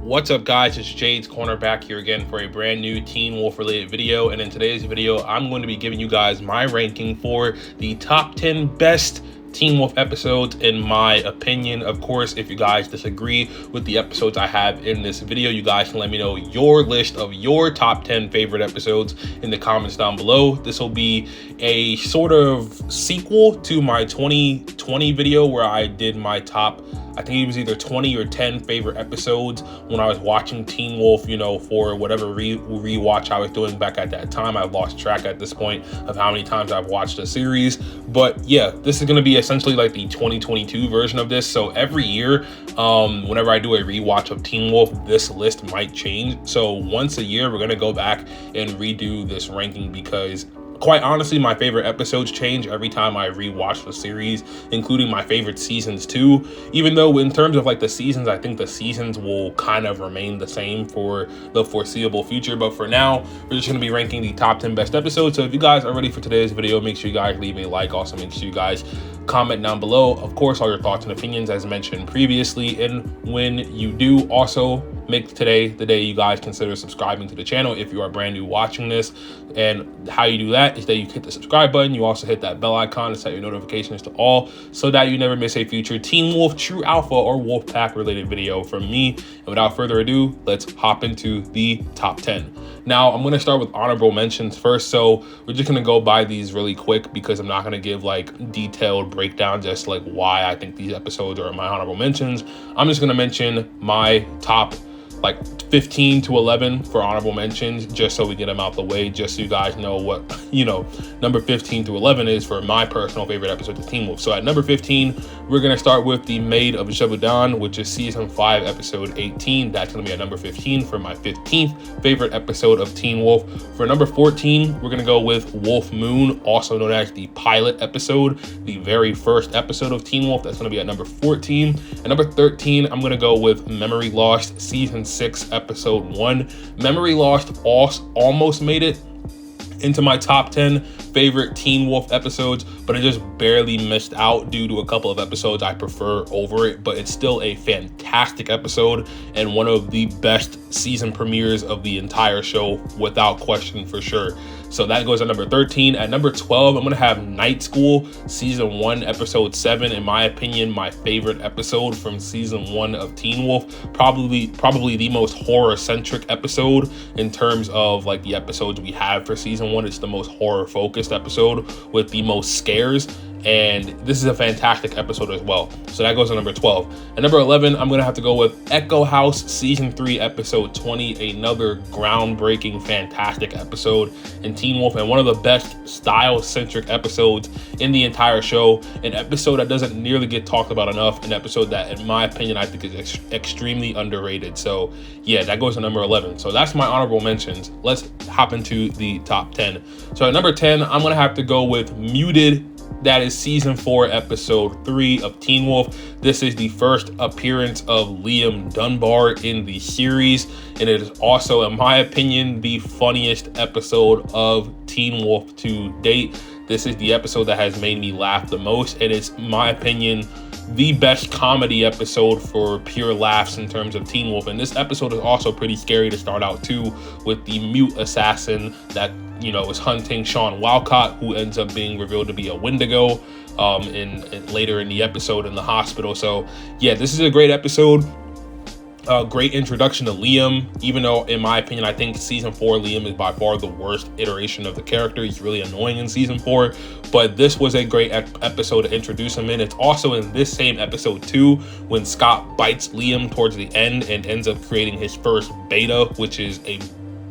What's up, guys? It's Jades cornerback here again for a brand new Teen Wolf related video, and in today's video I'm going to be giving you guys my ranking for the top 10 best Teen Wolf episodes in my opinion. Of course, if you guys disagree with the episodes I have in this video, you guys can let me know your list of your top 10 favorite episodes in the comments down below. This will be a sort of sequel to my 2020 video where I did my top, I think it was either 20 or 10 favorite episodes when I was watching Teen Wolf, you know, for whatever rewatch I was doing back at that time. I've lost track at this point of how many times I've watched the series. But yeah, this is going to be essentially like the 2022 version of this. So every year, whenever I do a rewatch of Teen Wolf, this list might change. So once a year, we're going to go back and redo this ranking because quite honestly, my favorite episodes change every time I rewatch the series, including my favorite seasons too. Even though in terms of like the seasons, I think the seasons will kind of remain the same for the foreseeable future. But for now, we're just going to be ranking the top 10 best episodes. So if you guys are ready for today's video, make sure you guys leave a like. Also, make sure you guys comment down below, of course, all your thoughts and opinions as mentioned previously. And when you do, also make today the day you guys consider subscribing to the channel if you are brand new watching this. And how you do that is that you hit the subscribe button. You also hit that bell icon to set your notifications to all so that you never miss a future Teen Wolf, True Alpha, or Wolfpack related video from me. And without further ado, let's hop into the top 10. Now, I'm going to start with honorable mentions first. So we're just going to go by these really quick because I'm not going to give like detailed breakdown, just like why I think these episodes are my honorable mentions. I'm just going to mention my top like 15 to 11 for honorable mentions, just so we get them out the way, just so you guys know what, you know, number 15 to 11 is for my personal favorite episodes of Teen Wolf. So at number 15, we're going to start with The Maid of Gévaudan, which is season 5, episode 18. That's going to be at number 15 for my 15th favorite episode of Teen Wolf. For number 14, we're going to go with Wolf Moon, also known as the pilot episode, the very first episode of Teen Wolf. That's going to be at number 14. At number 13, I'm going to go with Memory Lost, season 6, episode 1. Memory Lost almost made it into my top 10 favorite Teen Wolf episodes, but it just barely missed out due to a couple of episodes I prefer over it. But it's still a fantastic episode and one of the best season premieres of the entire show, without question, for sure. So that goes at number 13. At number 12, I'm going to have Night School, season 1, episode 7. In my opinion, my favorite episode from season 1 of Teen Wolf. Probably the most horror-centric episode in terms of like the episodes we have for season 1. It's the most horror-focused episode with the most scares. And this is a fantastic episode as well. So that goes to number 12. At number 11, I'm going to have to go with Echo House, season 3, episode 20. Another groundbreaking, fantastic episode in Teen Wolf and one of the best style-centric episodes in the entire show. An episode that doesn't nearly get talked about enough. An episode that, in my opinion, I think is extremely underrated. So yeah, that goes to number 11. So that's my honorable mentions. Let's hop into the top 10. So at number 10, I'm going to have to go with Muted. That is season 4, episode 3 of Teen Wolf. This is the first appearance of Liam Dunbar in the series, and it is also, in my opinion, the funniest episode of Teen Wolf to date. This is the episode that has made me laugh the most, and it's, in my opinion, the best comedy episode for pure laughs in terms of Teen Wolf. And this episode is also pretty scary to start out too, with the mute assassin that, you know, is hunting Sean Walcott, who ends up being revealed to be a Wendigo later in the episode in the hospital. So yeah, this is a great episode. Great introduction to Liam, even though in my opinion I think season 4 Liam is by far the worst iteration of the character. He's really annoying in season 4, but this was a great episode to introduce him in. It's also in this same episode too when Scott bites Liam towards the end and ends up creating his first beta, which is a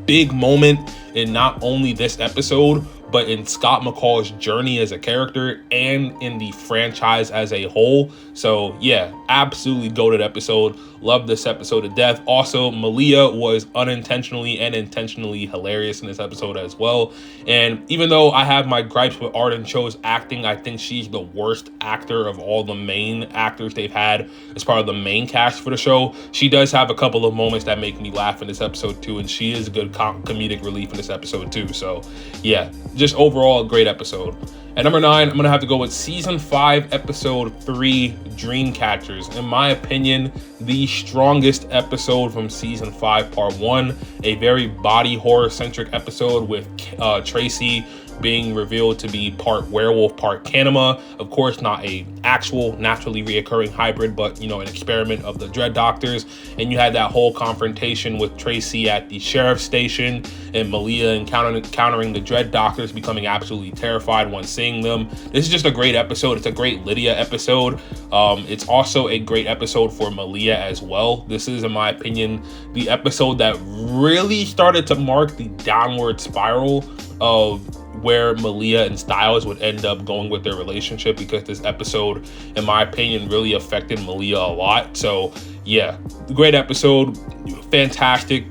big moment in not only this episode but in Scott McCall's journey as a character and in the franchise as a whole. So yeah, absolutely goated episode. Love this episode to death. Also, Malia was unintentionally and intentionally hilarious in this episode as well. And even though I have my gripes with Arden Cho's acting, I think she's the worst actor of all the main actors they've had as part of the main cast for the show. She does have a couple of moments that make me laugh in this episode too, and she is a good comedic relief in this episode too. So yeah, just overall a great episode. At number 9, I'm gonna have to go with season 5, episode 3, Dreamcatchers. In my opinion, the strongest episode from season 5, part 1. A very body horror centric episode with Tracy being revealed to be part werewolf, part Kanima. Of course, not a actual naturally reoccurring hybrid, but an experiment of the Dread Doctors. And you had that whole confrontation with Tracy at the sheriff's station, and Malia encountering the Dread Doctors, becoming absolutely terrified when seeing them. This is just a great episode. It's a great Lydia episode. It's also a great episode for Malia as well. This is, in my opinion, the episode that really started to mark the downward spiral of where Malia and Styles would end up going with their relationship, because this episode, in my opinion, really affected Malia a lot. So yeah, great episode, fantastic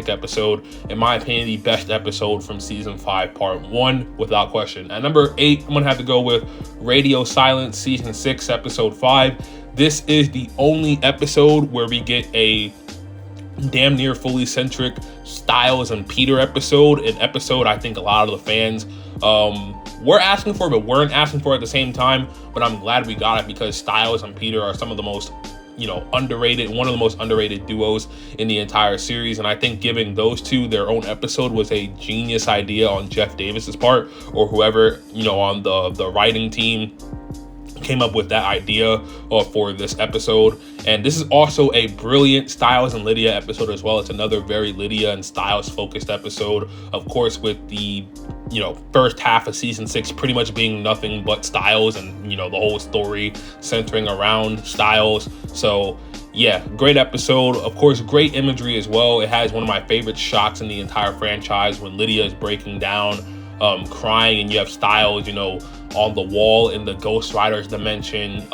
episode. In my opinion, the best episode from season 5, part 1, without question. At number 8, I'm gonna have to go with Radio Silence, season 6, episode 5. This is the only episode where we get a damn near fully centric Styles and Peter episode, an episode I think a lot of the fans were asking for but weren't asking for at the same time. But I'm glad we got it, because Styles and Peter are some of the most underrated, one of the most underrated duos in the entire series. And I think giving those two their own episode was a genius idea on Jeff Davis's part, or whoever on the writing team came up with that idea for this episode. And this is also a brilliant Styles and Lydia episode as well. It's another very Lydia and Styles focused episode, of course, with the first half of season 6 pretty much being nothing but Styles, and the whole story centering around Styles. So yeah, great episode. Of course, great imagery as well. It has one of my favorite shots in the entire franchise, when Lydia is breaking down, crying, and you have Styles on the wall in the Ghost Riders dimension,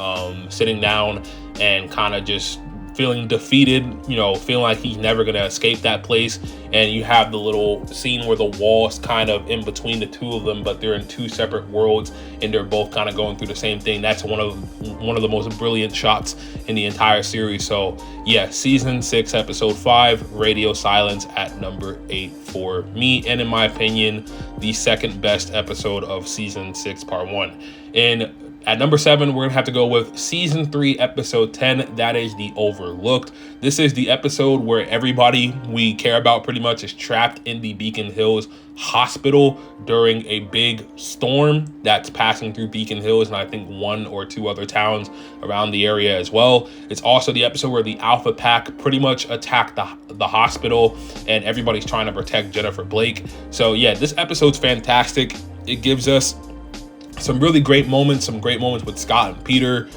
sitting down and kind of just feeling defeated, feeling like he's never gonna escape that place. And you have the little scene where the wall's kind of in between the two of them, but they're in two separate worlds, and they're both kind of going through the same thing. That's one of the most brilliant shots in the entire series. So yeah, season 6, episode 5, Radio Silence, at number 8 for me, and in my opinion, the second best episode of season 6, part 1. And at number 7, we're gonna have to go with season 3, episode 10. That is The Overlooked. This is the episode where everybody we care about pretty much is trapped in the Beacon Hills hospital during a big storm that's passing through Beacon Hills, and I think 1 or 2 other towns around the area as well. It's also the episode where the Alpha Pack pretty much attacked the hospital, and everybody's trying to protect Jennifer Blake. So yeah, this episode's fantastic. It gives us some really great moments, with Scott and Peter,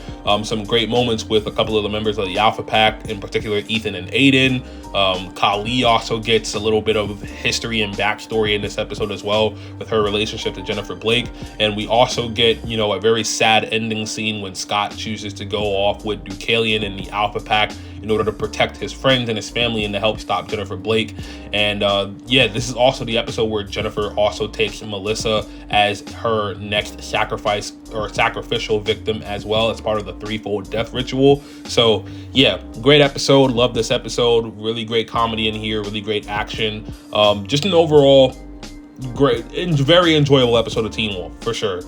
some great moments with a couple of the members of the Alpha Pack, in particular Ethan and Aiden. Kali also gets a little bit of history and backstory in this episode as well, with her relationship to Jennifer Blake. And we also get, a very sad ending scene when Scott chooses to go off with Deucalion and the Alpha Pack in order to protect his friends and his family and to help stop Jennifer Blake. And yeah, this is also the episode where Jennifer also takes Melissa as her next sacrifice or sacrificial victim as well, as part of the threefold death ritual. So yeah, great episode. Love this episode. Really great comedy in here, really great action. Just an overall great and very enjoyable episode of Teen Wolf for sure.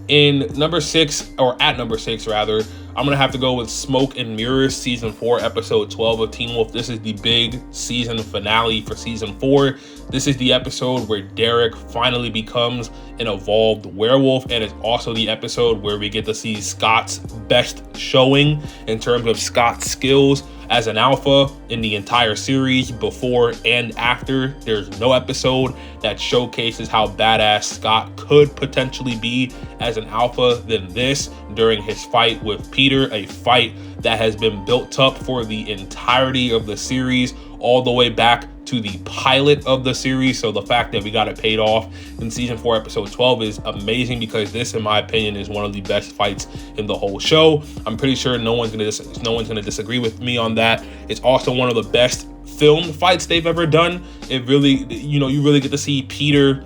In number 6, or at number 6 rather, I'm gonna have to go with Smoke and Mirrors, season 4, episode 12 of Teen Wolf. This is the big season finale for season 4. This is the episode where Derek finally becomes an evolved werewolf, and it's also the episode where we get to see Scott's best showing in terms of Scott's skills as an alpha in the entire series, before and after. There's no episode that showcases how badass Scott could potentially be as an alpha than this during his fight with Peter, a fight that has been built up for the entirety of the series, all the way back to the pilot of the series. So the fact that we got it paid off in season 4, episode 12 is amazing, because this, in my opinion, is one of the best fights in the whole show. I'm pretty sure no one's gonna disagree with me on that. It's also one of the best filmed fights they've ever done. It really, you really get to see Peter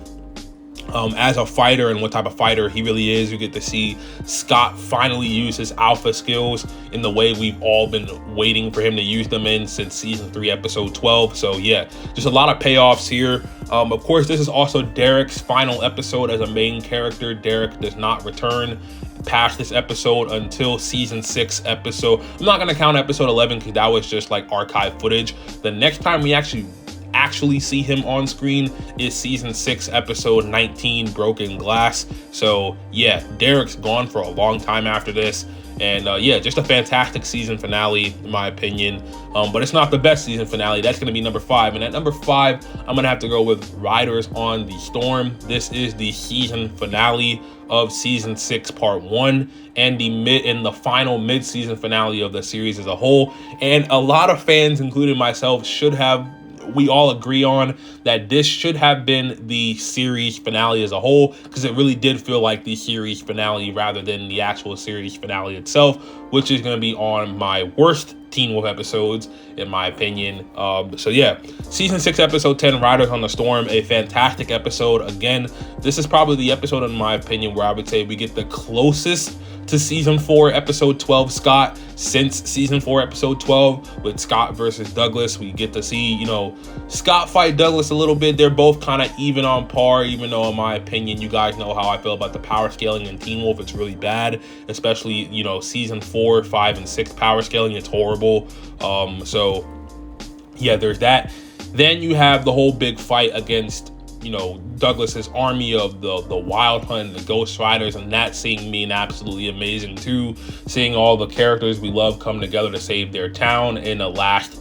as a fighter and what type of fighter he really is. You get to see Scott finally use his alpha skills in the way we've all been waiting for him to use them in since season 3, episode 12. So yeah, just a lot of payoffs here. Of course, this is also Derek's final episode as a main character. Derek does not return past this episode until season 6 episode. I'm not going to count episode 11 because that was just like archive footage. The next time we actually see him on screen is season 6 episode 19, Broken Glass. So yeah, Derek's gone for a long time after this. And yeah, just a fantastic season finale in my opinion. But it's not the best season finale. That's going to be number 5. And at number 5, I'm going to have to go with Riders on the Storm. This is the season finale of season 6 part 1 and the final mid-season finale of the series as a whole. And a lot of fans, including myself, we all agree on that this should have been the series finale as a whole, because it really did feel like the series finale rather than the actual series finale itself, which is going to be on my worst Teen Wolf episodes in my opinion. So yeah, season 6 episode 10, Riders on the Storm, a fantastic episode. Again, this is probably the episode in my opinion where I would say we get the closest to season 4 episode 12 Scott since season 4 episode 12 with Scott versus Douglas. We get to see, Scott fight Douglas a little bit. They're both kind of even on par, even though in my opinion, you guys know how I feel about the power scaling in Teen Wolf. It's really bad, especially season 4, 5, and 6 power scaling. It's horrible. So yeah, there's that. Then you have the whole big fight against Douglas's army of the Wild Hunt, the Ghost Riders, and that scene being absolutely amazing too. Seeing all the characters we love come together to save their town in a last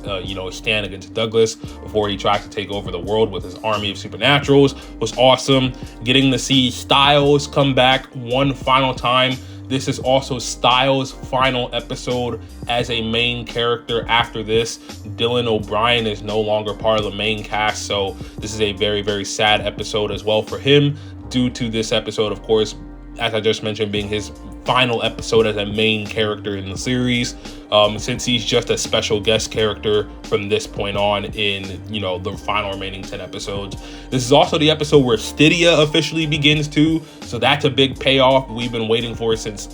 stand against Douglas before he tries to take over the world with his army of supernaturals was awesome. Getting to see Styles come back one final time. This is also Styles' final episode as a main character after this. Dylan O'Brien is no longer part of the main cast, so this is a very, very sad episode as well for him, due to this episode, of course, as I just mentioned, being his final episode as a main character in the series, since he's just a special guest character from this point on in the final remaining 10 episodes. This is also the episode where Stydia officially begins too, so that's a big payoff we've been waiting for since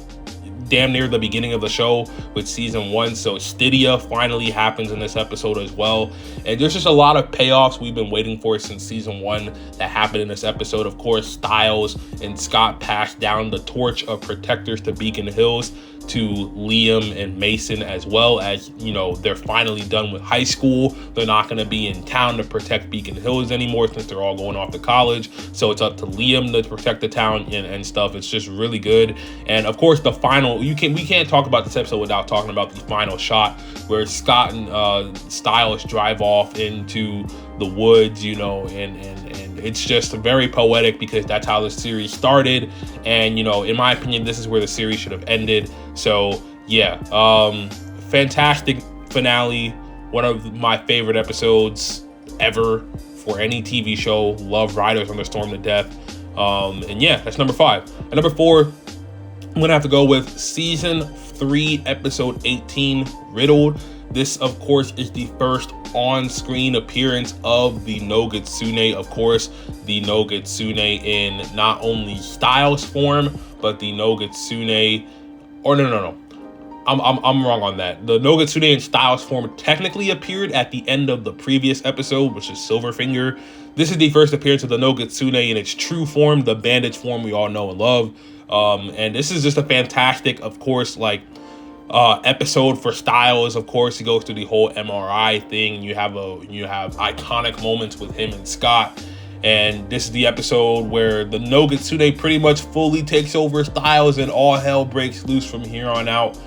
damn near the beginning of the show with season 1. So Stydia finally happens in this episode as well, and there's just a lot of payoffs we've been waiting for since season 1 that happened in this episode. Of course, Styles and Scott passed down the torch of protectors to Beacon Hills to Liam and Mason, as well as they're finally done with high school. They're not going to be in town to protect Beacon Hills anymore since they're all going off to college, so it's up to Liam to protect the town and stuff. It's just really good. And of course, the final, we can't talk about this episode without talking about the final shot where Scott and Styles drive off into the woods, and it's just very poetic because that's how the series started. And in my opinion, this is where the series should have ended. So yeah, fantastic finale, one of my favorite episodes ever for any TV show. Love Riders on the Storm to death. And yeah, that's number 5. And number 4, I'm gonna have to go with season 3 episode 18, Riddled. This, of course, is the first on-screen appearance of the Nogitsune. Of course, the Nogitsune in not only Styles form, but the Nogitsune, or no. I'm wrong on that. The Nogitsune in Styles form technically appeared at the end of the previous episode, which is Silverfinger. This is the first appearance of the Nogitsune in its true form, the bandage form we all know and love. And this is just a fantastic, of course, episode for Styles. Of course, he goes through the whole MRI thing. You have iconic moments with him and Scott. And this is the episode where the Nogitsune pretty much fully takes over Styles and all hell breaks loose from here on out.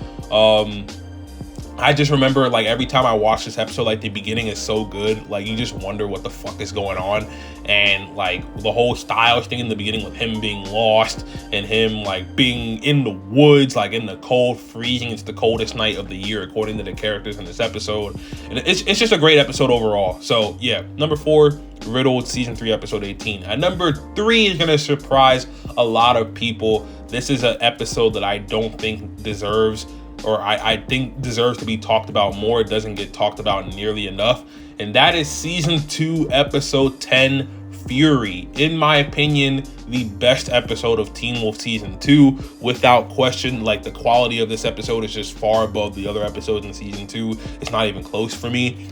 I just remember, every time I watch this episode, the beginning is so good. You just wonder what the fuck is going on. And, the whole Styles thing in the beginning with him being lost and him, being in the woods, in the cold, freezing. It's the coldest night of the year, according to the characters in this episode. And it's just a great episode overall. So, yeah, number 4, Riddled, season 3, episode 18. And number 3 is going to surprise a lot of people. This is an episode that I don't think deserves, or I think deserves to be talked about more. It doesn't get talked about nearly enough. And that is season 2, episode 10, Fury. In my opinion, the best episode of Teen Wolf Season 2, without question. Like, the quality of this episode is just far above the other episodes in Season 2. It's not even close for me.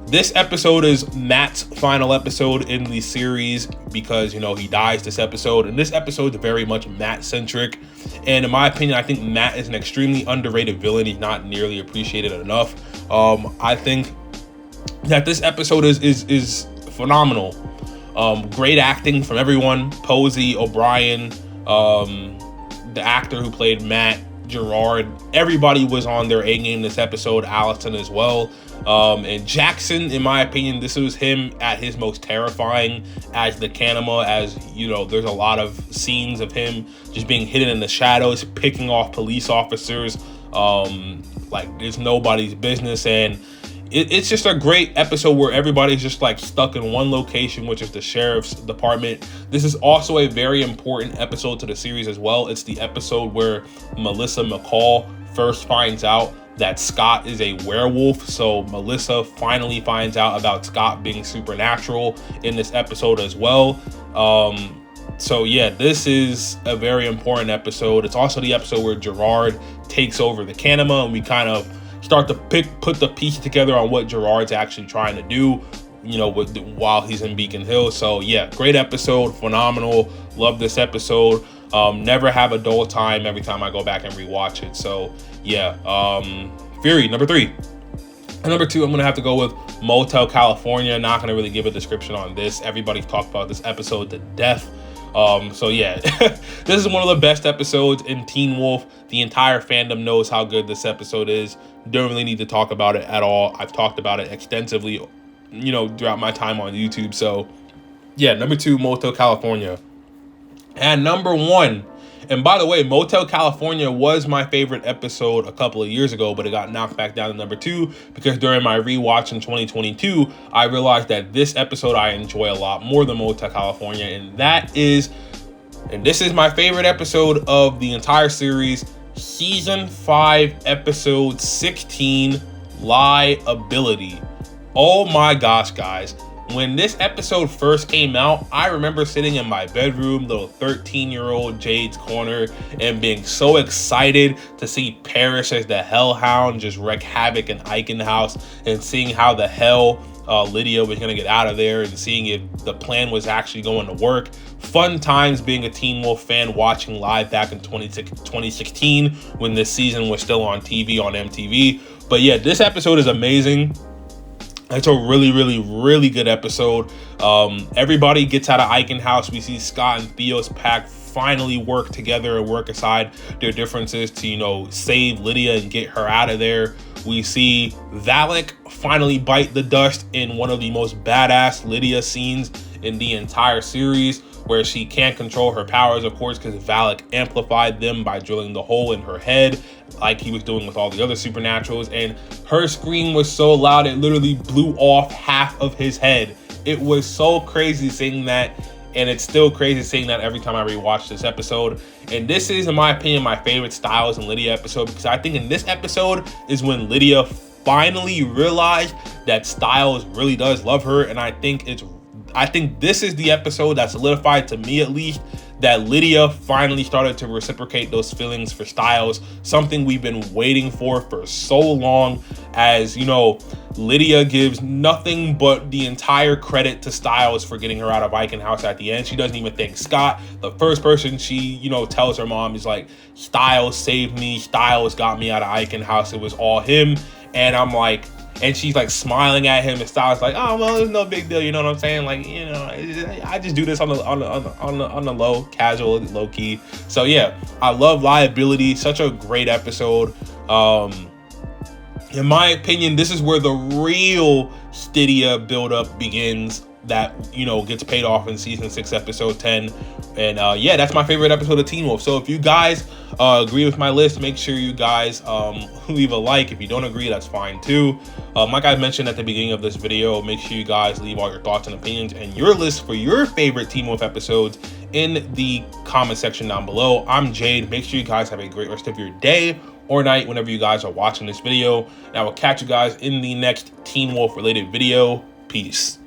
This episode is Matt's final episode in the series because, you know, he dies this episode. And this episode is very much Matt-centric. And in my opinion, I think Matt is an extremely underrated villain. He's not nearly appreciated enough. I think that this episode is phenomenal. Great acting from everyone. Posey, O'Brien, the actor who played Matt, Gerard, everybody was on their A game this episode. Allison as well. And Jackson, in my opinion, this was him at his most terrifying as the Kanima. As you know, there's a lot of scenes of him just being hidden in the shadows, picking off police officers like it's nobody's business. And it's just a great episode where everybody's just like stuck in one location, which is the sheriff's department. This is also a very important episode to the series as well. It's the episode where Melissa McCall first finds out that Scott is a werewolf. So Melissa finally finds out about Scott being supernatural in this episode as well. So yeah, this is a very important episode. It's also the episode where Gerard takes over the Kanima, and we kind of start to put the pieces together on what Gerard's actually trying to do, you know, while he's in Beacon Hill. So yeah, great episode, phenomenal. Love this episode. Never have a dull time every time I go back and rewatch it. So yeah, Fury, number 3. And number 2, I'm gonna have to go with Motel California. Not gonna really give a description on this. Everybody's talked about this episode to death. So yeah, this is one of the best episodes in Teen Wolf. The entire fandom knows how good this episode is. Don't really need to talk about it at all. I've talked about it extensively, you know, throughout my time on YouTube. So yeah, number 2, Motel California. And number 1, and by the way, Motel California was my favorite episode a couple of years ago, but it got knocked back down to number 2 because during my rewatch in 2022, I realized that this episode I enjoy a lot more than Motel California, and this is my favorite episode of the entire series, Season 5, Episode 16, Liability. Oh my gosh, guys. When this episode first came out, I remember sitting in my bedroom, little 13-year-old Jades corner, and being so excited to see Paris as the Hellhound just wreak havoc in Icon House, and seeing how the hell Lydia was going to get out of there, and seeing if the plan was actually going to work. Fun times being a Teen Wolf fan, watching live back in 2016 when this season was still on TV on MTV. But yeah, this episode is amazing. It's a really, really, really good episode. Everybody gets out of Icon House. We see Scott and Theo's pack finally work together and work aside their differences to, you know, save Lydia and get her out of there. We see Valak finally bite the dust in one of the most badass Lydia scenes in the entire series, where she can't control her powers, of course, because Valak amplified them by drilling the hole in her head like he was doing with all the other supernaturals. And her scream was so loud it literally blew off half of his head. It was so crazy seeing that, and it's still crazy seeing that every time I rewatch this episode. And this is, in my opinion, my favorite Styles and Lydia episode, because I think in this episode is when Lydia finally realized that Styles really does love her. And I think this is the episode that solidified, to me at least, that Lydia finally started to reciprocate those feelings for Styles, something we've been waiting for so long. As you know, Lydia gives nothing but the entire credit to Styles for getting her out of Icon House at the end. She doesn't even thank Scott. The first person she, you know, tells her mom is like, Styles saved me, Styles got me out of Icon House, it was all him. And I'm like, and she's like smiling at him, and Styles like, oh well, it's no big deal, you know what I'm saying? Like, you know, I just do this on the low, casual, low key. So yeah, I love Liability. Such a great episode. In my opinion, this is where the real Stydia buildup begins. That, you know, gets paid off in season 6, episode 10. And yeah, that's my favorite episode of Teen Wolf. So if you guys agree with my list, make sure you guys leave a like. If you don't agree, that's fine too. Like I mentioned at the beginning of this video, make sure you guys leave all your thoughts and opinions and your list for your favorite Teen Wolf episodes in the comment section down below. I'm Jade. Make sure you guys have a great rest of your day or night whenever you guys are watching this video. And I will catch you guys in the next Teen Wolf related video. Peace.